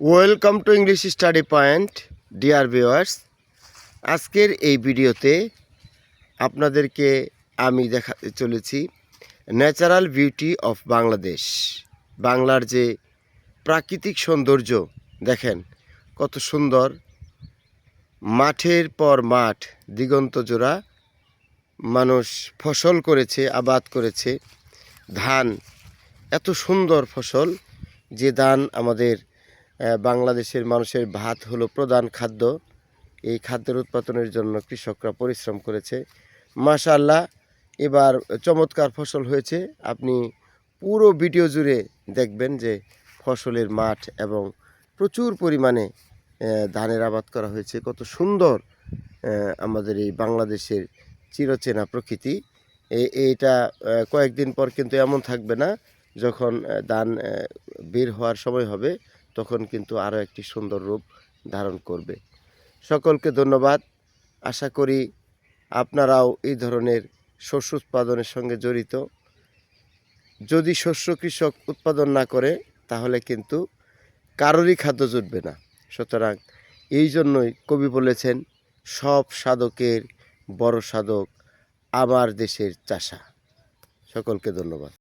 Welcome to English study point dear viewers. আজকের এই ভিডিওতে আপনাদেরকে আমি দেখাতে চলেছি ন্যাচারাল বিউটি অফ বাংলাদেশ। বাংলার যে প্রাকৃতিক সৌন্দর্য দেখেন কত সুন্দর, মাঠের পর মাঠ দিগন্ত জোড়া মানুষ ফসল করেছে, আবাদ করেছে। ধান এত সুন্দর ফসল, যে ধান আমাদের বাংলাদেশের মানুষের ভাত হলো প্রধান খাদ্য। এই খাদ্যের উৎপাদনের জন্য কৃষকরা পরিশ্রম করেছে। মাশাআল্লাহ, এবার চমৎকার ফসল হয়েছে। আপনি পুরো ভিডিও জুড়ে দেখবেন যে ফসলের মাঠ এবং প্রচুর পরিমাণে ধানের আবাদ করা হয়েছে। কত সুন্দর আমাদের এই বাংলাদেশের চিরচেনা প্রকৃতি। এইটা কয়েকদিন পর কিন্তু এমন থাকবে না। যখন ধান বের হওয়ার সময় হবে তখন কিন্তু আরও একটি সুন্দর রূপ ধারণ করবে। সকলকে ধন্যবাদ। আশা করি আপনারাও এই ধরনের শস্য উৎপাদনের সঙ্গে জড়িত। যদি শস্য কৃষক উৎপাদন না করে তাহলে কিন্তু কারোরই খাদ্য জুটবে না। সুতরাং এই জন্যই কবি বলেছেন, সব সাধকের বড় সাধক আমার দেশের চাষা। সকলকে ধন্যবাদ।